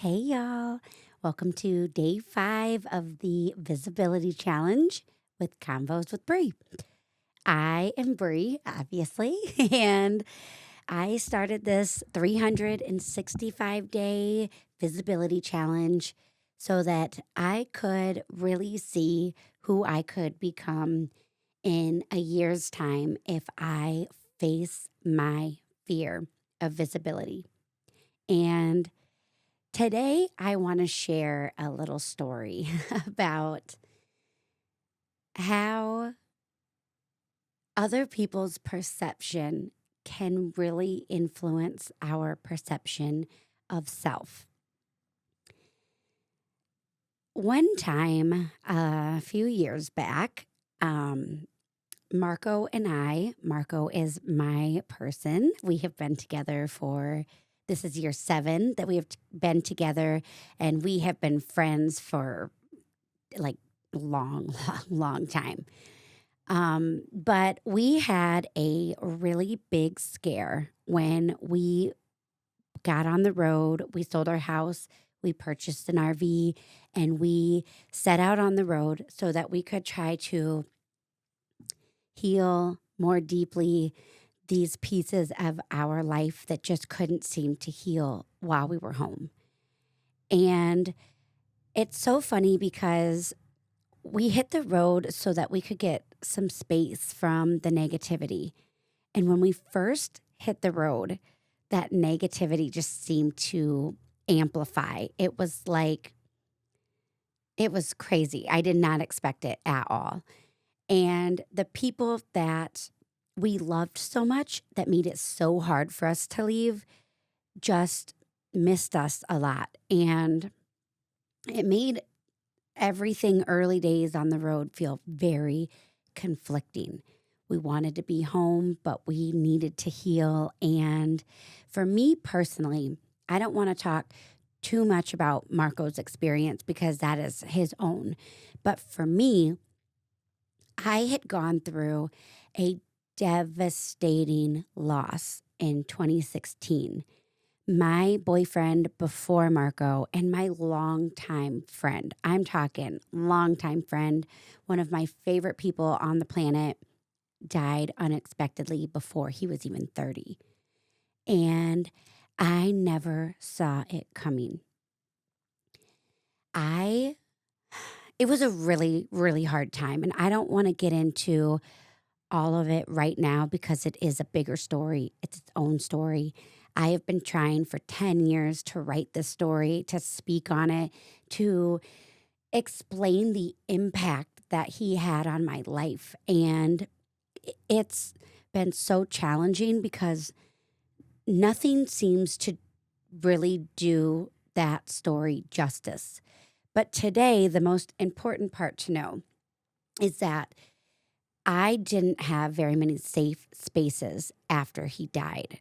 Hey, y'all. Welcome to day 5 of the Visibility Challenge with Convos with Bree. I am Bree, obviously, and I started this 365-day visibility challenge so that I could really see who I could become in a year's time if I face my fear of visibility. And today, I want to share a little story about how other people's perception can really influence our perception of self. One time, a few years back, Marco is my person. We have been together this is year 7 that we have been together, and we have been friends for like long, long time. But we had a really big scare when we got on the road. We sold our house, we purchased an RV, and we set out on the road so that we could try to heal more deeply these pieces of our life that just couldn't seem to heal while we were home. And it's so funny because we hit the road so that we could get some space from the negativity. And when we first hit the road, that negativity just seemed to amplify. It was crazy. I did not expect it at all. And the people that we loved so much that made it so hard for us to leave just missed us a lot. And it made everything early days on the road feel very conflicting. We wanted to be home, but we needed to heal. And for me personally, I don't want to talk too much about Marco's experience because that is his own. But for me, I had gone through a devastating loss in 2016. My boyfriend before Marco and my longtime friend, I'm talking longtime friend, one of my favorite people on the planet, died unexpectedly before he was even 30. And I never saw it coming. It was a really, really hard time. And I don't want to get into all of it right now because it is a bigger story. It's its own story. I have been trying for 10 years to write this story, to speak on it, to explain the impact that he had on my life. And it's been so challenging because nothing seems to really do that story justice. But today, the most important part to know is that I didn't have very many safe spaces after he died.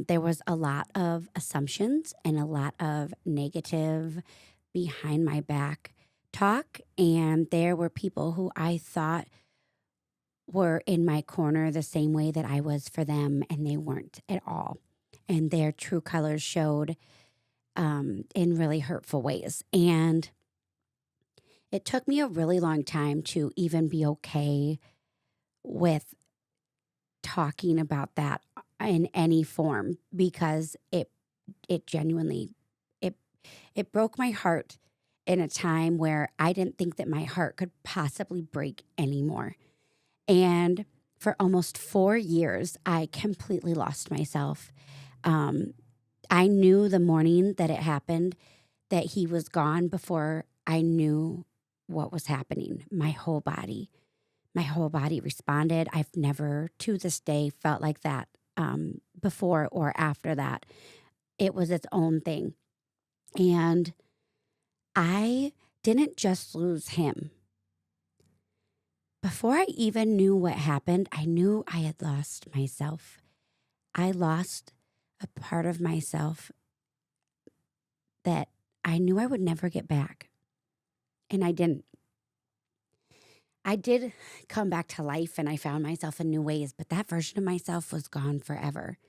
There was a lot of assumptions and a lot of negative behind my back talk. And there were people who I thought were in my corner the same way that I was for them, and they weren't at all. And their true colors showed in really hurtful ways. And it took me a really long time to even be okay with talking about that in any form because it genuinely it it broke my heart in a time where I didn't think that my heart could possibly break anymore. And for almost 4 years, I completely lost myself. Um, I knew the morning that it happened that he was gone before I knew what was happening. My whole body responded. I've never to this day felt like that before or after that. It was its own thing. And I didn't just lose him. Before I even knew what happened, I knew I had lost myself. I lost a part of myself that I knew I would never get back. And I didn't. I did come back to life and I found myself in new ways, but that version of myself was gone forever.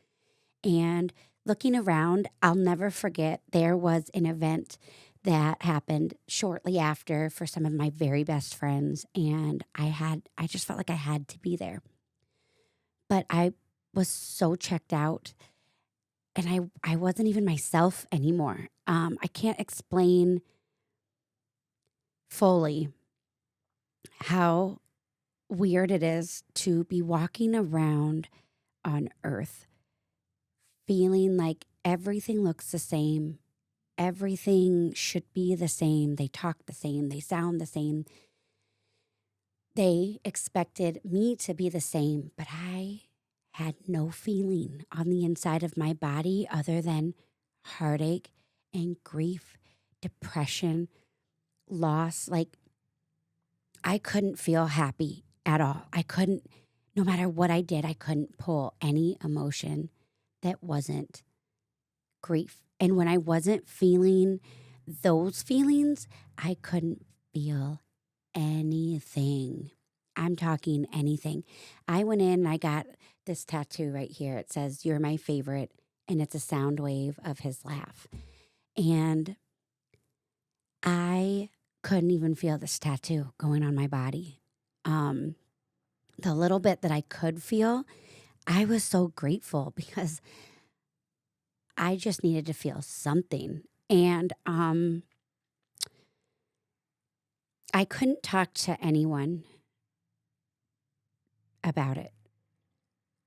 And Looking around, I'll never forget there was an event that happened shortly after for some of my very best friends, and I just felt like I had to be there. But I was so checked out, and I wasn't even myself anymore. I can't explain fully how weird it is to be walking around on Earth feeling like everything looks the same. Everything should be the same. They talk the same. They sound the same. They expected me to be the same, but I had no feeling on the inside of my body other than heartache and grief, depression, loss. Like, I couldn't feel happy at all. I couldn't, no matter what I did, I couldn't pull any emotion that wasn't grief. And when I wasn't feeling those feelings, I couldn't feel anything. I'm talking anything. I went in and I got this tattoo right here. It says, "You're my favorite." And it's a sound wave of his laugh. And I couldn't even feel this tattoo going on my body. The little bit that I could feel, I was so grateful because I just needed to feel something. And I couldn't talk to anyone about it.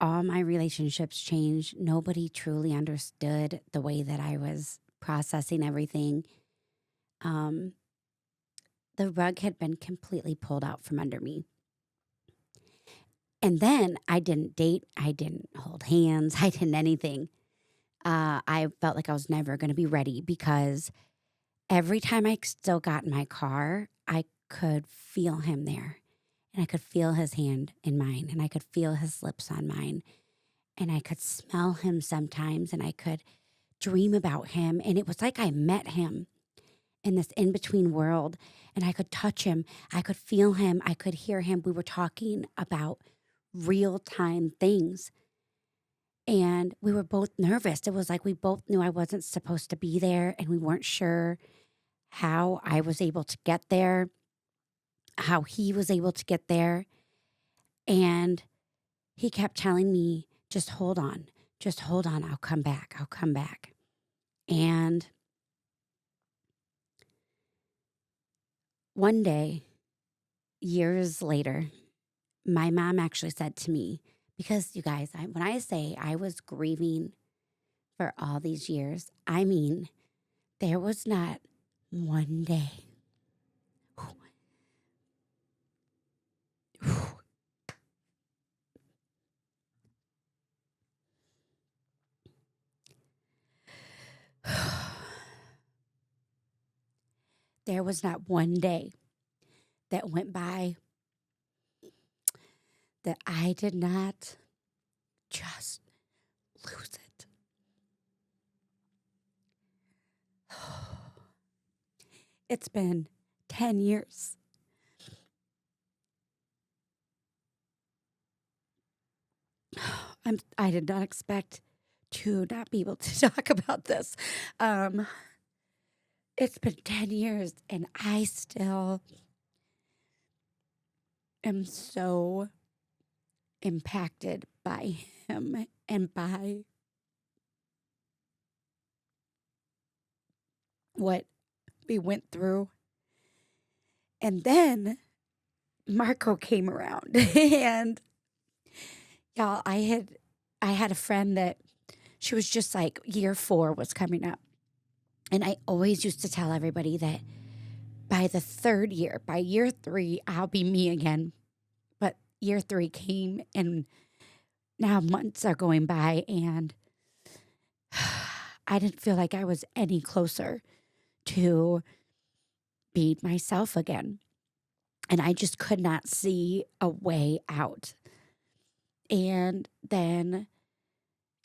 All my relationships changed. Nobody truly understood the way that I was processing everything. The rug had been completely pulled out from under me. And then I didn't date. I didn't hold hands. I didn't anything. I felt like I was never going to be ready because every time I still got in my car, I could feel him there. And I could feel his hand in mine. And I could feel his lips on mine. And I could smell him sometimes. And I could dream about him. And it was like I met him in this in-between world. And I could touch him. I could feel him. I could hear him. We were talking about real-time things. And we were both nervous. It was like we both knew I wasn't supposed to be there. And we weren't sure how I was able to get there, how he was able to get there. And he kept telling me, just hold on, I'll come back, I'll come back. And one day, years later, my mom actually said to me, because you guys, when I say I was grieving for all these years, I mean, there was not one day. There was not one day that went by that I did not just lose it. It's been 10 years. I did not expect to not be able to talk about this. It's been 10 years and I still am so impacted by him and by what we went through. And then Marco came around and y'all, I had a friend that she was just like year 4 was coming up. And I always used to tell everybody that by the 3rd year, by year 3, I'll be me again. But year 3 came and now months are going by and I didn't feel like I was any closer to being myself again. And I just could not see a way out. And then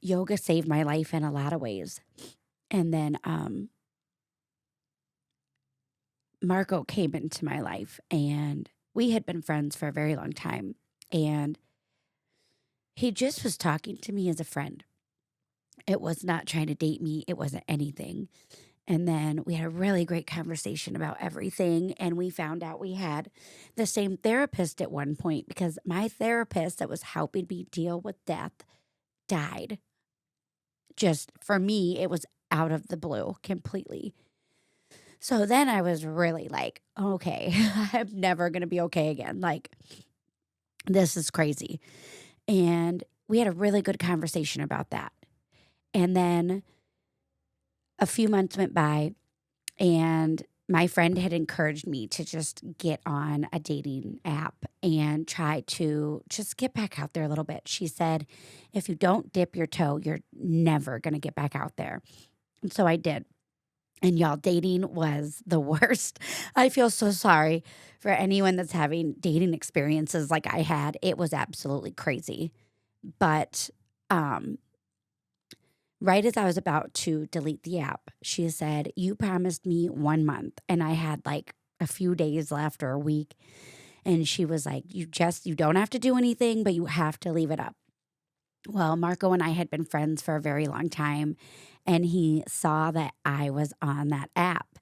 yoga saved my life in a lot of ways. And then Marco came into my life and we had been friends for a very long time. And he just was talking to me as a friend. It was not trying to date me, it wasn't anything. And then we had a really great conversation about everything. And we found out we had the same therapist at one point because my therapist that was helping me deal with death died. Just for me, it was out of the blue completely. So then I was really like, okay, I'm never going to be okay again. Like, this is crazy. And we had a really good conversation about that. And then a few months went by, and my friend had encouraged me to just get on a dating app and try to just get back out there a little bit. She said, if you don't dip your toe, you're never going to get back out there. And so I did. And y'all, dating was the worst. I feel so sorry for anyone that's having dating experiences like I had. It was absolutely crazy. But right as I was about to delete the app, she said, you promised me 1 month. And I had like a few days left or a week. And she was like, you don't have to do anything, but you have to leave it up. Well, Marco and I had been friends for a very long time, and he saw that I was on that app,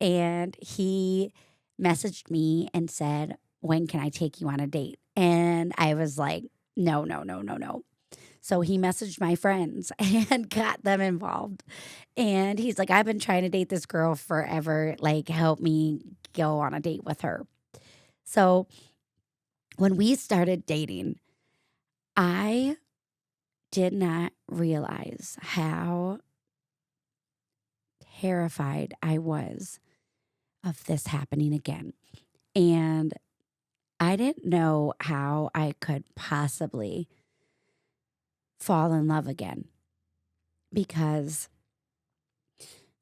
and he messaged me and said, when can I take you on a date? And I was like, no, no, no, no, no. So he messaged my friends and got them involved. And he's like, I've been trying to date this girl forever. Like, help me go on a date with her. So when we started dating, I did not realize how terrified I was of this happening again. And I didn't know how I could possibly fall in love again, because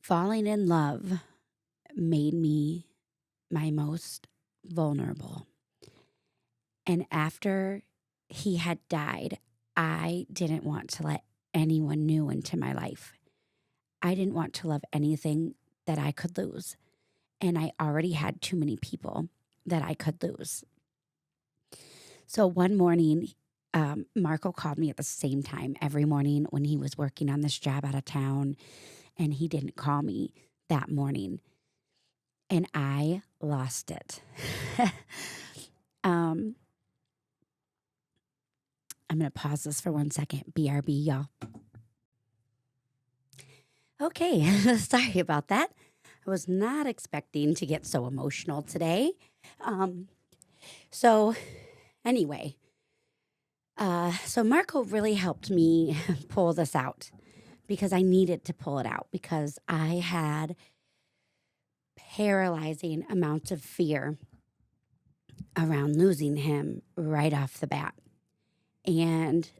falling in love made me my most vulnerable. And after he had died, I didn't want to let anyone new into my life. I didn't want to love anything that I could lose. And I already had too many people that I could lose. So one morning, Marco called me at the same time every morning when he was working on this job out of town, and he didn't call me that morning. And I lost it. I'm going to pause this for 1 second. BRB, y'all. Okay, sorry about that. I was not expecting to get so emotional today. So anyway, so Marco really helped me pull this out, because I needed to pull it out, because I had paralyzing amounts of fear around losing him right off the bat. And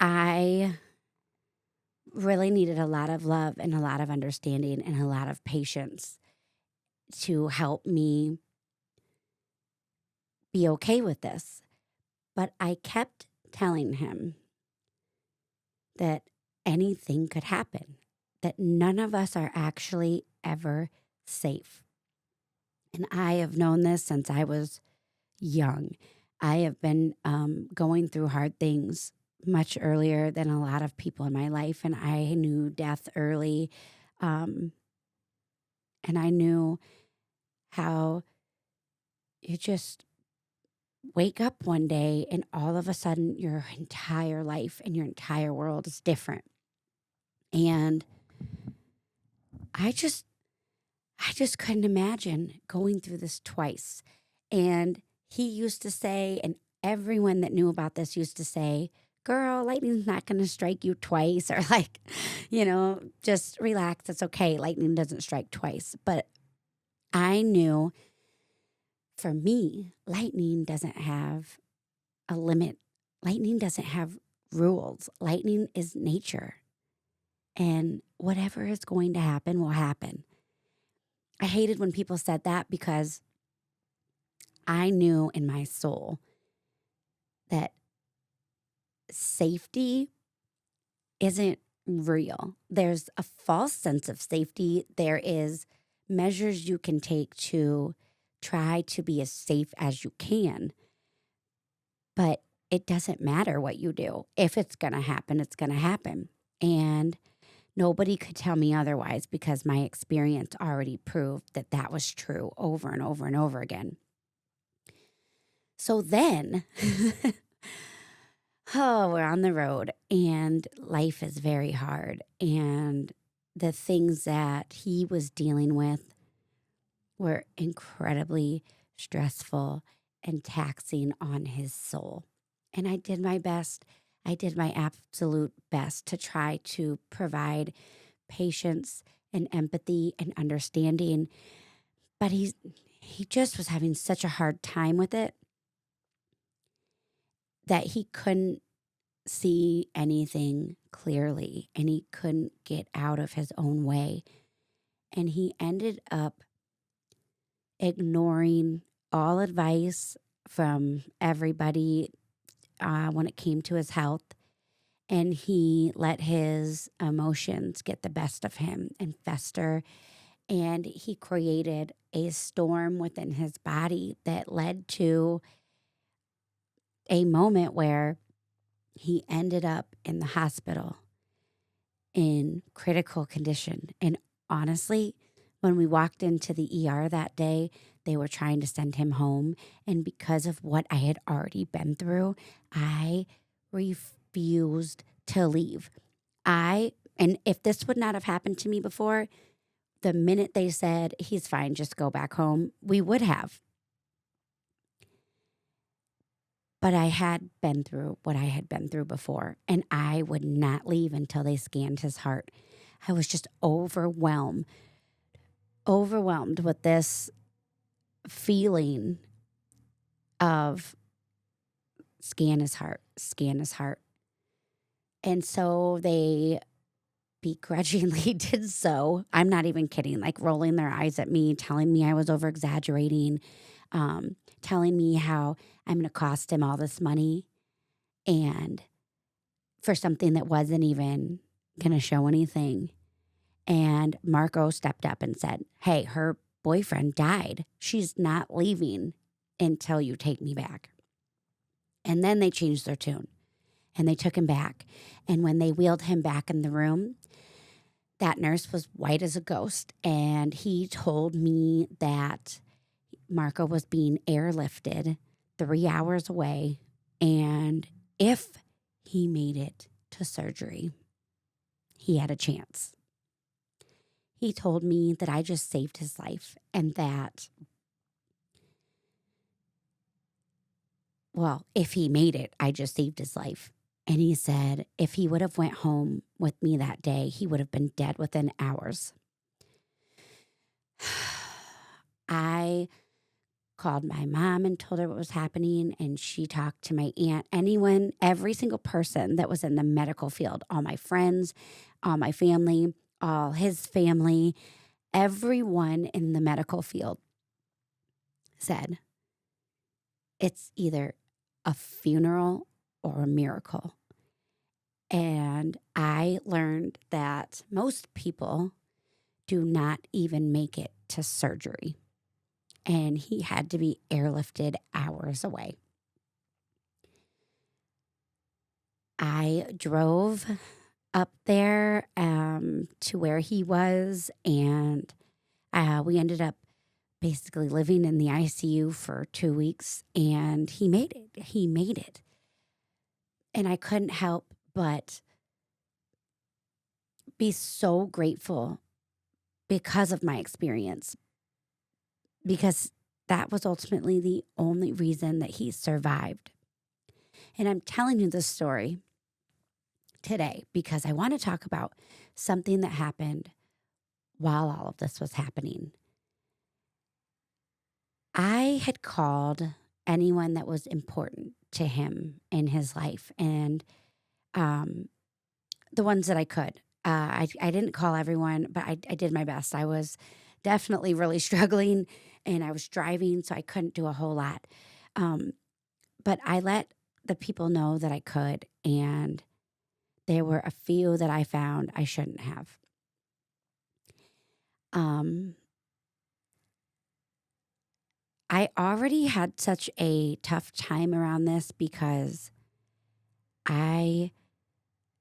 I really needed a lot of love and a lot of understanding and a lot of patience to help me be okay with this. But I kept telling him that anything could happen, that none of us are actually ever safe. And I have known this since I was young. I have been going through hard things much earlier than a lot of people in my life, and I knew death early. And I knew how you just wake up one day and all of a sudden your entire life and your entire world is different. And I just couldn't imagine going through this twice. And he used to say, and everyone that knew about this used to say, girl, lightning's not going to strike you twice, or like, just relax. It's okay. Lightning doesn't strike twice. But I knew, for me, lightning doesn't have a limit. Lightning doesn't have rules. Lightning is nature. And whatever is going to happen will happen. I hated when people said that, because I knew in my soul that safety isn't real. There's a false sense of safety. There is measures you can take to try to be as safe as you can. But it doesn't matter what you do. If it's going to happen, it's going to happen. And nobody could tell me otherwise because my experience already proved that that was true over and over and over again. So then, oh, we're on the road and life is very hard. And the things that he was dealing with were incredibly stressful and taxing on his soul. And I did my best. I did my absolute best to try to provide patience and empathy and understanding. But he just was having such a hard time with it that he couldn't see anything clearly and he couldn't get out of his own way. And he ended up ignoring all advice from everybody when it came to his health. And he let his emotions get the best of him and fester. And he created a storm within his body that led to a moment where he ended up in the hospital in critical condition. And honestly, when we walked into the ER that day, they were trying to send him home. And because of what I had already been through, I refused to leave. And if this would not have happened to me before, the minute they said, he's fine, just go back home, we would have. But I had been through what I had been through before, and I would not leave until they scanned his heart. I was just overwhelmed with this feeling of scan his heart, scan his heart. And so they begrudgingly did so. I'm not even kidding, like rolling their eyes at me, telling me I was over exaggerating, telling me how I'm going to cost him all this money and for something that wasn't even going to show anything. And Marco stepped up and said, hey, her boyfriend died. She's not leaving until you take me back. And then they changed their tune and they took him back. And when they wheeled him back in the room, that nurse was white as a ghost. And he told me that Marco was being airlifted 3 hours away. And if he made it to surgery, he had a chance. He told me that I just saved his life and that, well, if he made it, I just saved his life. And he said if he would have went home with me that day, he would have been dead within hours. I called my mom and told her what was happening, and she talked to my aunt, anyone, every single person that was in the medical field, all my friends, all my family, all his family, everyone in the medical field said it's either a funeral or a miracle. And I learned that most people do not even make it to surgery. And he had to be airlifted hours away. I drove up there to where he was, and we ended up basically living in the ICU for 2 weeks, and he made it. He made it. And I couldn't help but be so grateful because of my experience, because that was ultimately the only reason that he survived. And I'm telling you this story today because I want to talk about something that happened while all of this was happening. I had called anyone that was important to him in his life, and the ones that I could. I didn't call everyone, but I did my best. I was definitely really struggling, and I was driving, so I couldn't do a whole lot. But I let the people know that I could, and there were a few that I found I shouldn't have. I already had such a tough time around this because I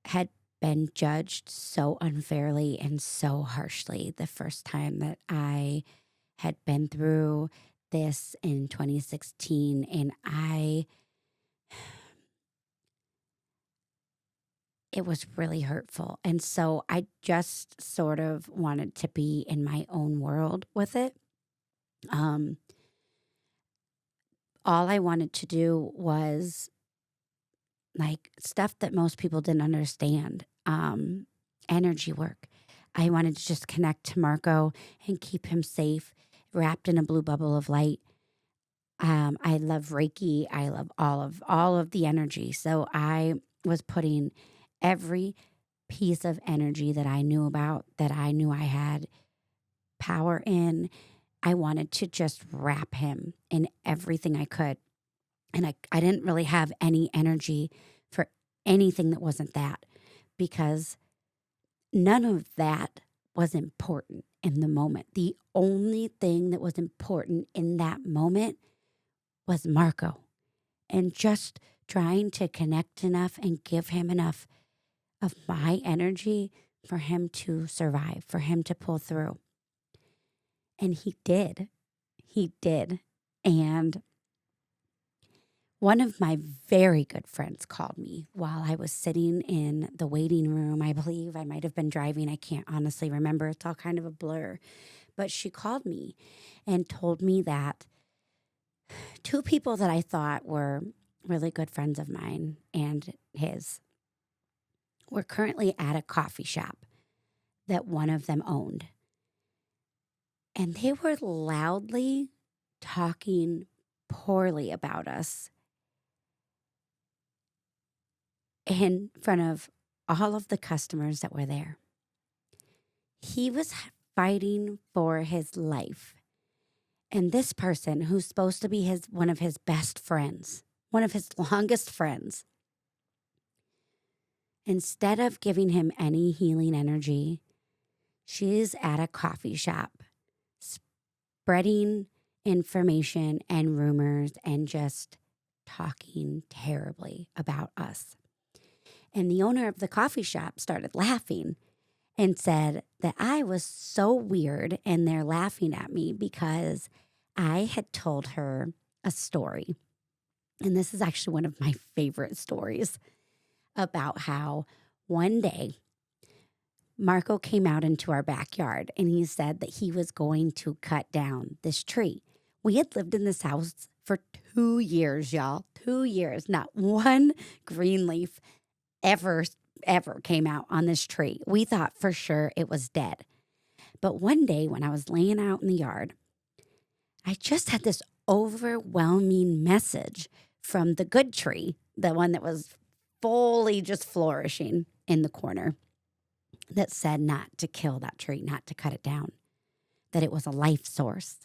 had been judged so unfairly and so harshly the first time that I had been through this in 2016, and it was really hurtful. And so I just sort of wanted to be in my own world with it. Um, all I wanted to do was like stuff that most people didn't understand. Energy work. I wanted to just connect to Marco and keep him safe, wrapped in a blue bubble of light. I love Reiki. I love all of the energy. So I was putting every piece of energy that I knew about, that I knew I had power in. I wanted to just wrap him in everything I could. And I didn't really have any energy for anything that wasn't that, because none of that was important in the moment. The only thing that was important in that moment was Marco, and just trying to connect enough and give him enough of my energy for him to survive, for him to pull through. And he did. He did. And one of my very good friends called me while I was sitting in the waiting room. I believe I might have been driving. I can't honestly remember. It's all kind of a blur. But she called me and told me that two people that I thought were really good friends of mine and his were currently at a coffee shop that one of them owned. And they were loudly talking poorly about us in front of all of the customers that were there. He was fighting for his life. And this person, who's supposed to be one of his best friends, one of his longest friends, instead of giving him any healing energy, she's at a coffee shop spreading information and rumors and just talking terribly about us. And the owner of the coffee shop started laughing and said that I was so weird, and they're laughing at me because I had told her a story. And this is actually one of my favorite stories, about how one day Marco came out into our backyard and he said that he was going to cut down this tree. We had lived in this house for 2 years, y'all. 2 years. Not one green leaf ever came out on this tree. We thought for sure it was dead. But one day when I was laying out in the yard, I just had this overwhelming message from the good tree, the one that was fully just flourishing in the corner, that said not to kill that tree, not to cut it down, that it was a life source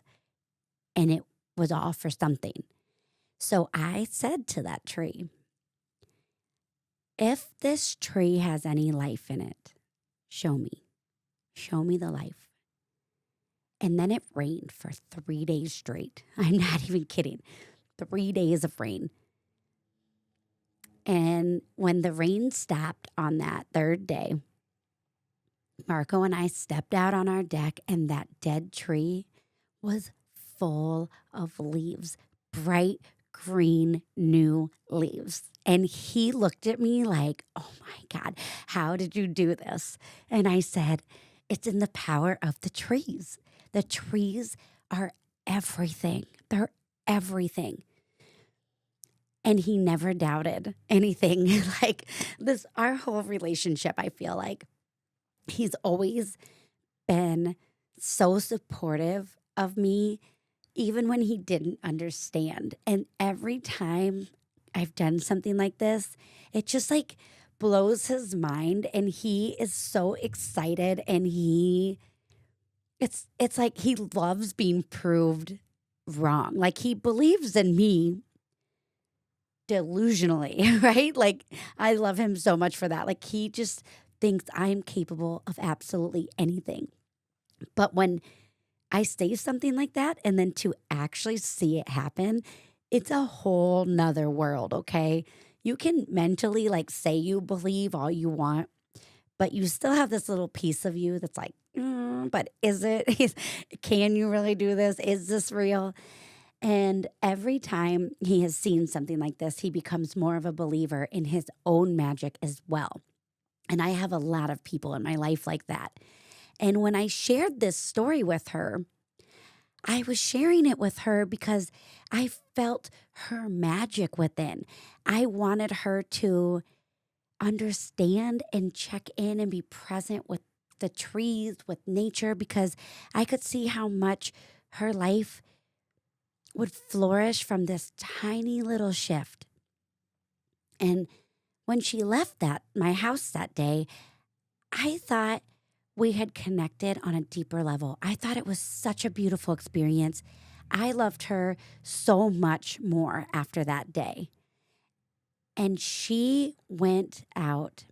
and it was all for something. So I said to that tree, if this tree has any life in it, show me the life. And then it rained for 3 days straight. I'm not even kidding. 3 days of rain. And when the rain stopped on that third day, Marco and I stepped out on our deck, and that dead tree was full of leaves, bright green new leaves. And he looked at me like, oh my God, how did you do this? And I said, it's in the power of the trees. The trees are everything. They're everything. And he never doubted anything. Like this, our whole relationship, I feel like he's always been so supportive of me, even when he didn't understand. And every time I've done something like this, it just like blows his mind, and he is so excited, and it's like he loves being proved wrong. Like he believes in me delusionally, right? Like I love him so much for that. Like he just thinks I'm capable of absolutely anything. But when I say something like that, and then to actually see it happen, it's a whole nother world, okay? You can mentally like say you believe all you want, but you still have this little piece of you that's like, but is it? Can you really do this? Is this real? And every time he has seen something like this, he becomes more of a believer in his own magic as well. And I have a lot of people in my life like that. And when I shared this story with her, I was sharing it with her because I felt her magic within. I wanted her to understand and check in and be present with the trees, with nature, because I could see how much her life would flourish from this tiny little shift. And when she left my house that day, I thought we had connected on a deeper level. I thought it was such a beautiful experience. I loved her so much more after that day. And she went out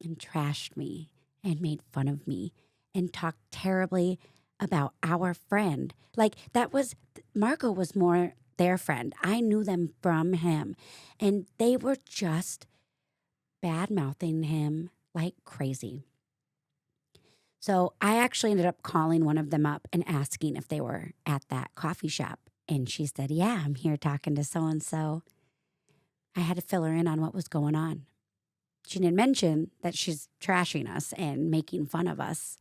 and trashed me and made fun of me and talked terribly about our friend. Like Marco was more their friend. I knew them from him. And they were just bad mouthing him like crazy. So I actually ended up calling one of them up and asking if they were at that coffee shop. And she said, yeah, I'm here talking to so and so. I had to fill her in on what was going on. She didn't mention that she's trashing us and making fun of us.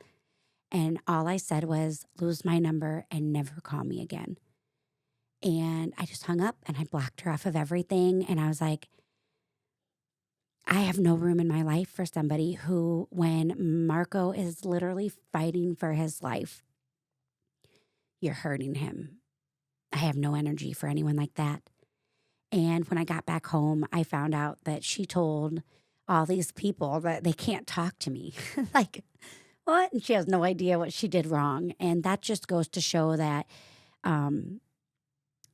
And all I said was, lose my number and never call me again. And I just hung up and I blocked her off of everything. And I was like, I have no room in my life for somebody who, when Marco is literally fighting for his life, you're hurting him. I have no energy for anyone like that. And when I got back home, I found out that she told all these people that they can't talk to me. Like, what? And she has no idea what she did wrong. And that just goes to show that,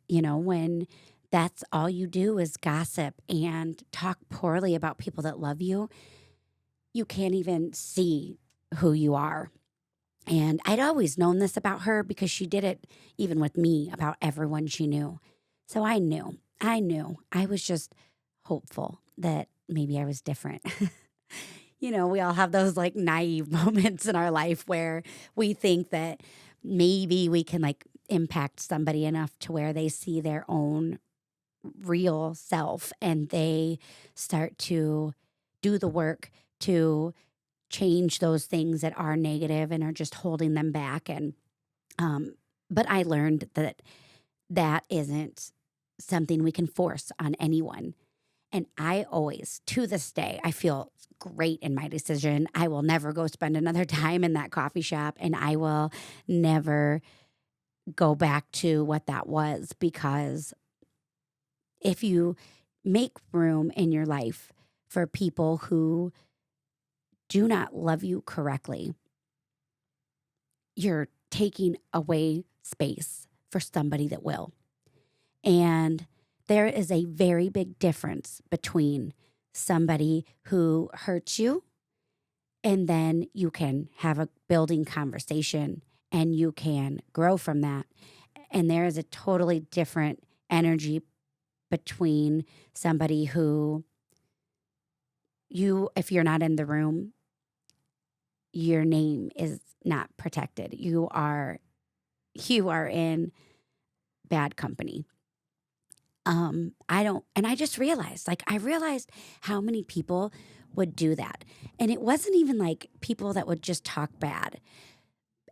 when that's all you do is gossip and talk poorly about people that love you, you can't even see who you are. And I'd always known this about her because she did it even with me about everyone she knew. So I knew. I was just hopeful that maybe I was different. We all have those like naive moments in our life where we think that maybe we can like impact somebody enough to where they see their own real self and they start to do the work to change those things that are negative and are just holding them back. And but I learned that isn't something we can force on anyone. And I always, to this day, I feel great in my decision. I will never go spend another time in that coffee shop, and I will never go back to what that was, because if you make room in your life for people who do not love you correctly, you're taking away space for somebody that will. And there is a very big difference between somebody who hurts you and then you can have a building conversation and you can grow from that. And there is a totally different energy between somebody who if you're not in the room, your name is not protected. You are in bad company. I just realized, I realized how many people would do that. And it wasn't even like people that would just talk bad.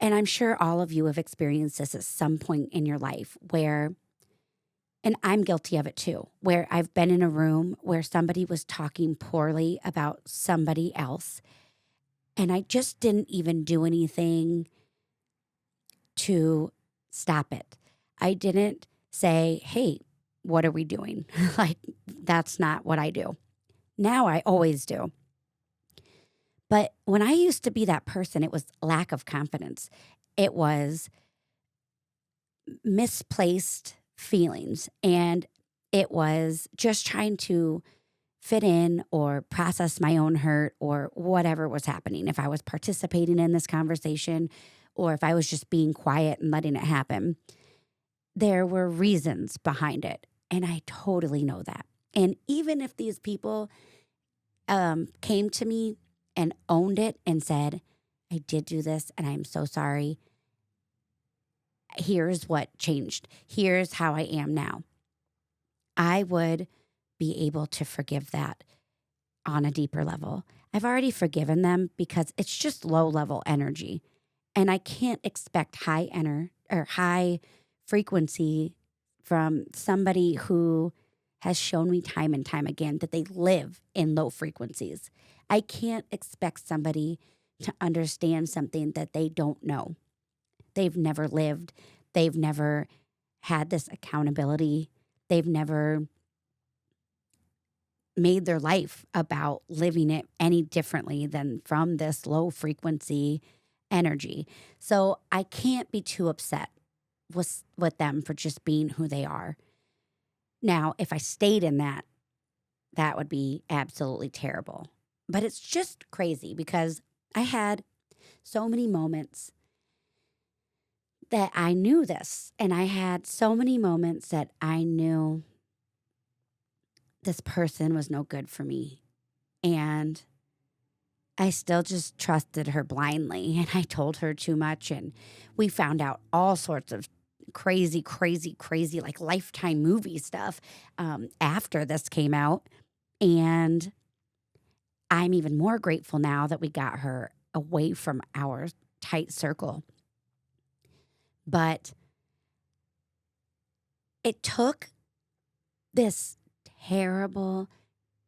And I'm sure all of you have experienced this at some point in your life and I'm guilty of it too, where I've been in a room where somebody was talking poorly about somebody else. And I just didn't even do anything to stop it. I didn't say, hey, what are we doing? That's not what I do. Now I always do. But when I used to be that person, it was lack of confidence. It was misplaced feelings. And it was just trying to fit in or process my own hurt or whatever was happening. If I was participating in this conversation or if I was just being quiet and letting it happen, there were reasons behind it. And I totally know that. And even if these people came to me and owned it and said, I did do this and I'm so sorry. Here's what changed. Here's how I am now. I would be able to forgive that on a deeper level. I've already forgiven them because it's just low level energy. And I can't expect high frequency from somebody who has shown me time and time again that they live in low frequencies. I can't expect somebody to understand something that they don't know. They've never lived. They've never had this accountability. They've never made their life about living it any differently than from this low frequency energy. So I can't be too upset with them for just being who they are. Now, if I stayed in that, that would be absolutely terrible. But it's just crazy because I had so many moments that I knew this, and I had so many moments that I knew this person was no good for me. And I still just trusted her blindly, and I told her too much, and we found out all sorts of crazy, crazy, crazy, like Lifetime movie stuff after this came out. And I'm even more grateful now that we got her away from our tight circle. But it took this terrible,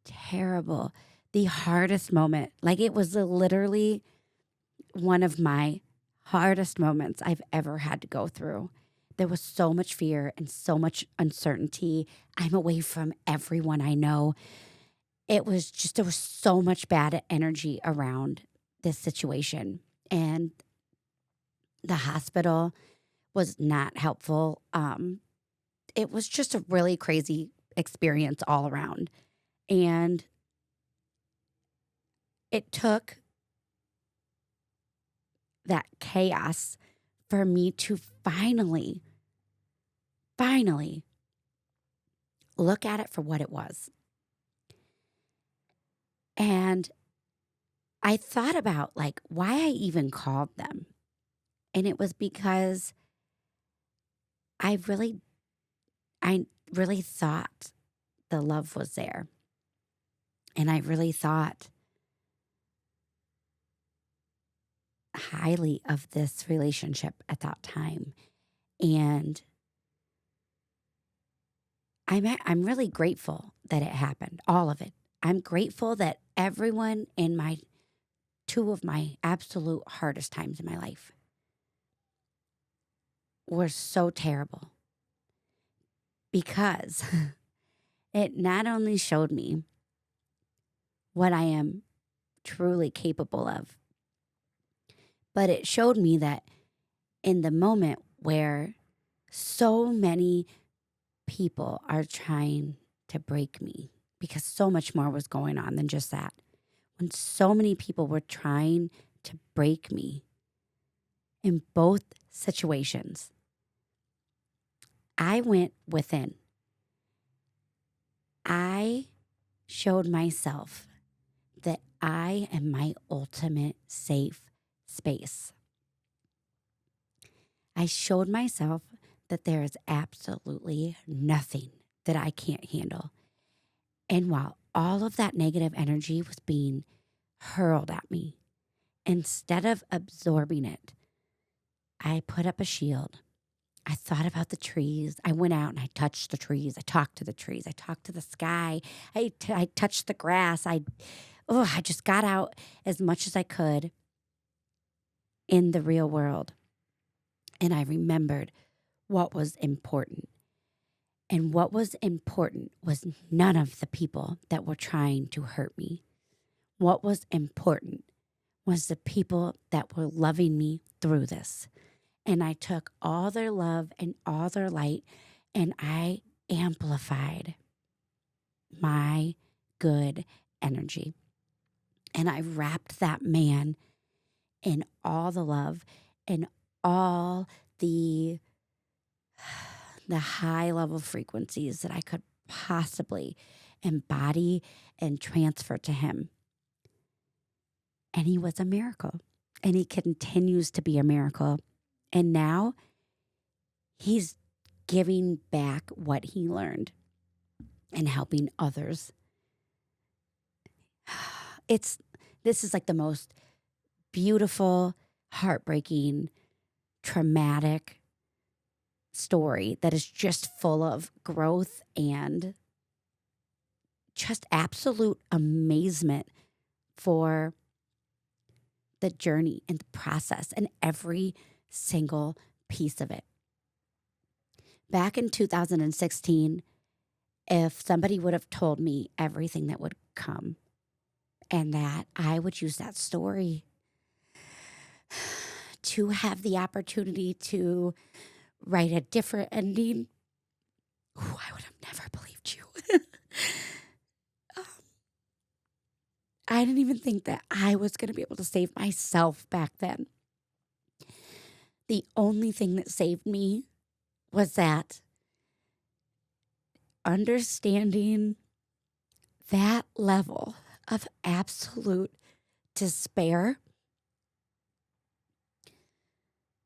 terrible, the hardest moment. Like it was literally one of my hardest moments I've ever had to go through. There was so much fear and so much uncertainty. I'm away from everyone I know. It was just, there was so much bad energy around this situation. And the hospital was not helpful. It was just a really crazy experience all around. And it took that chaos for me to finally look at it for what it was. And I thought about like why I even called them. And it was because I really thought the love was there. And I really thought highly of this relationship at that time. And I'm really grateful that it happened, all of it. I'm grateful that everyone in my two of my absolute hardest times in my life were so terrible because it not only showed me what I am truly capable of, but it showed me that in the moment where so many people are trying to break me, because so much more was going on than just that. When so many people were trying to break me in both situations, I went within. I showed myself that I am my ultimate safe space. I showed myself that there is absolutely nothing that I can't handle. And while all of that negative energy was being hurled at me, instead of absorbing it, I put up a shield. I thought about the trees. I went out and I touched the trees. I talked to the trees. I talked to the sky. I touched the grass. I just got out as much as I could in the real world. And I remembered what was important. And what was important was none of the people that were trying to hurt me. What was important was the people that were loving me through this. And I took all their love and all their light and I amplified my good energy. And I wrapped that man in all the love and all the high level frequencies that I could possibly embody and transfer to him. And he was a miracle. And he continues to be a miracle. And now he's giving back what he learned and helping others. This is like the most beautiful, heartbreaking, traumatic story that is just full of growth and just absolute amazement for the journey and the process and every single piece of it. Back in 2016, if somebody would have told me everything that would come and that I would use that story to have the opportunity to write a different ending, I would have never believed you. I didn't even think that I was going to be able to save myself back then. The only thing that saved me was that understanding that level of absolute despair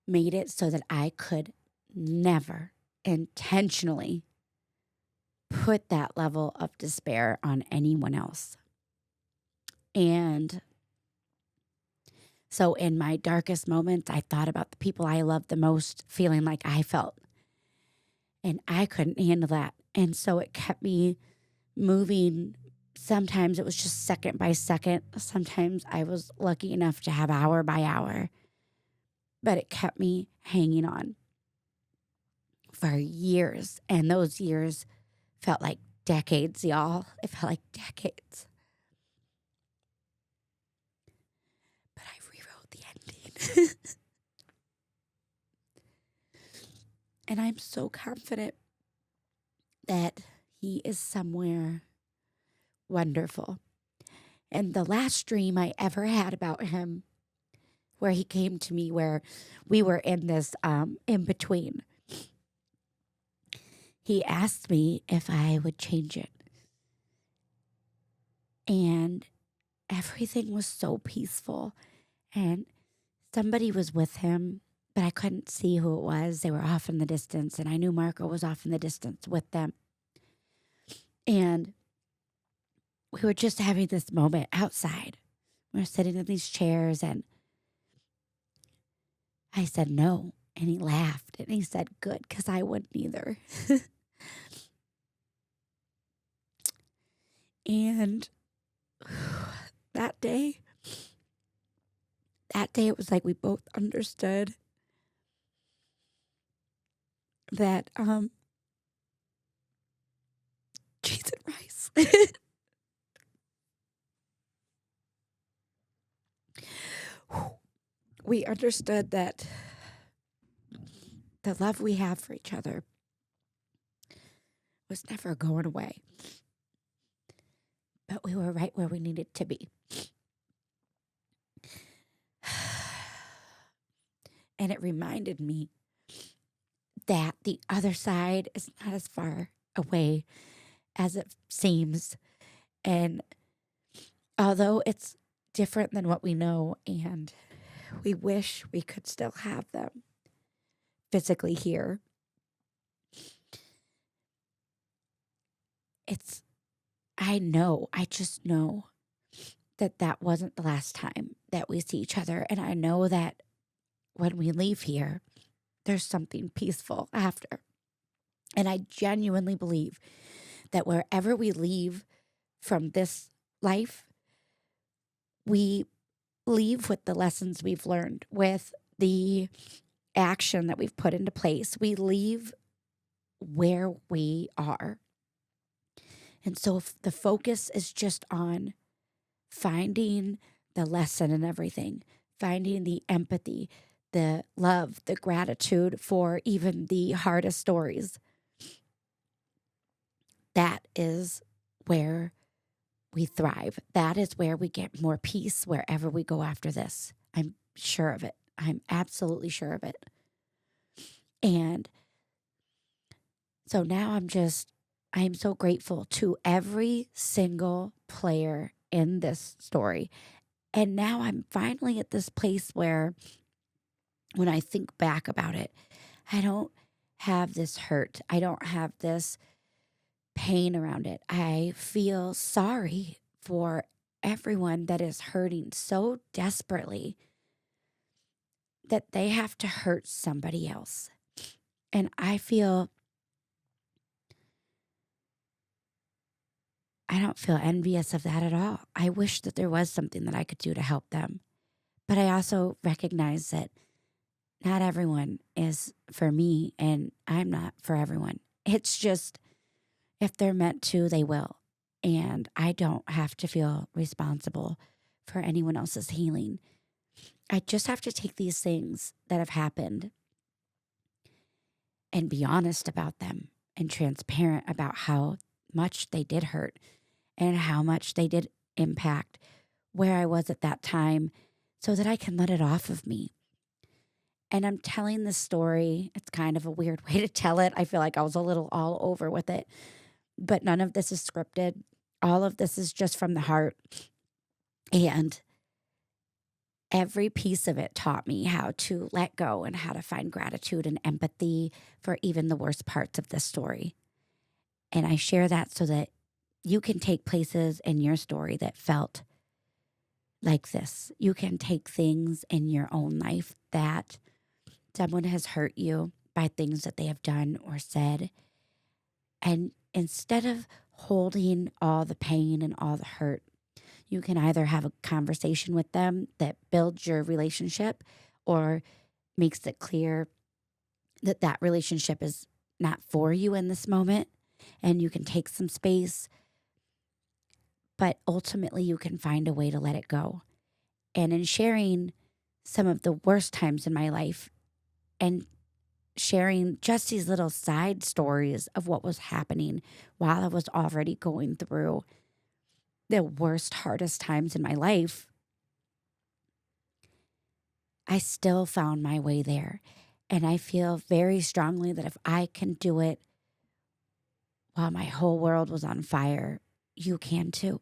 made it so that I could never intentionally put that level of despair on anyone else. And so in my darkest moments, I thought about the people I loved the most, feeling like I felt. And I couldn't handle that. And so it kept me moving. Sometimes it was just second by second. Sometimes I was lucky enough to have hour by hour. But it kept me hanging on for years. And those years felt like decades, y'all. It felt like decades. But I rewrote the ending. And I'm so confident that he is somewhere wonderful. And the last dream I ever had about him, where he came to me, where we were in this in between, he asked me if I would change it. And everything was so peaceful. And somebody was with him, but I couldn't see who it was. They were off in the distance, and I knew Marco was off in the distance with them. And we were just having this moment outside. We were sitting in these chairs, and I said no. And he laughed, and he said, good, because I wouldn't either. And that day, it was like we both understood that cheese and rice. We understood that the love we have for each other was never going away. But we were right where we needed to be. And it reminded me that the other side is not as far away as it seems. And although it's different than what we know, and we wish we could still have them physically here, I just know that that wasn't the last time that we see each other. And I know that when we leave here, there's something peaceful after. And I genuinely believe that wherever we leave from this life, we leave with the lessons we've learned, with the action that we've put into place. We leave where we are. And so if the focus is just on finding the lesson in everything, finding the empathy, the love, the gratitude for even the hardest stories, that is where we thrive. That is where we get more peace wherever we go after this. I'm sure of it. I'm absolutely sure of it. And so now I'm just I am so grateful to every single player in this story. And now I'm finally at this place where when I think back about it, I don't have this hurt. I don't have this pain around it. I feel sorry for everyone that is hurting so desperately that they have to hurt somebody else. And I don't feel envious of that at all. I wish that there was something that I could do to help them. But I also recognize that not everyone is for me and I'm not for everyone. It's just if they're meant to, they will. And I don't have to feel responsible for anyone else's healing. I just have to take these things that have happened and be honest about them and transparent about how much they did hurt and how much they did impact where I was at that time so that I can let it off of me. And I'm telling this story. It's kind of a weird way to tell it. I feel like I was a little all over with it, but none of this is scripted. All of this is just from the heart. And every piece of it taught me how to let go and how to find gratitude and empathy for even the worst parts of this story. And I share that so that you can take places in your story that felt like this. You can take things in your own life that someone has hurt you by things that they have done or said. And instead of holding all the pain and all the hurt, you can either have a conversation with them that builds your relationship or makes it clear that that relationship is not for you in this moment and you can take some space, but ultimately you can find a way to let it go. And in sharing some of the worst times in my life and sharing just these little side stories of what was happening while I was already going through the worst, hardest times in my life, I still found my way there. And I feel very strongly that if I can do it while my whole world was on fire, you can too.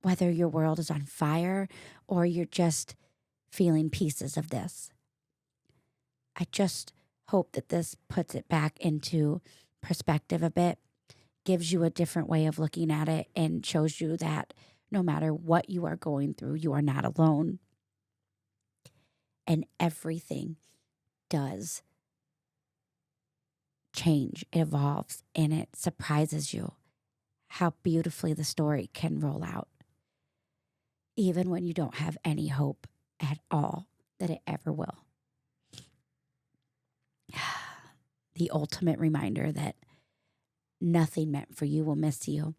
Whether your world is on fire or you're just feeling pieces of this. I just hope that this puts it back into perspective a bit, gives you a different way of looking at it, and shows you that no matter what you are going through, you are not alone. And everything does change, it evolves, and it surprises you how beautifully the story can roll out, even when you don't have any hope at all that it ever will. The ultimate reminder that nothing meant for you will miss you.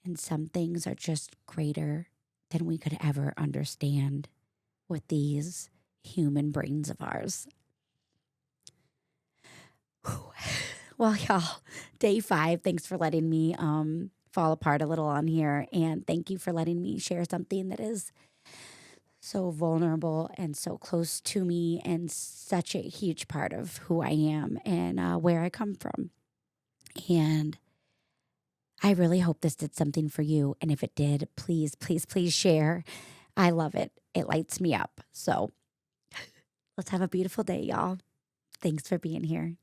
And some things are just greater than we could ever understand with these human brains of ours. Whew. Well, y'all, day 5, thanks for letting me fall apart a little on here. And thank you for letting me share something that is so vulnerable and so close to me and such a huge part of who I am and where I come from. And I really hope this did something for you. And if it did, please, please, please share. I love it. It lights me up. So let's have a beautiful day, y'all. Thanks for being here.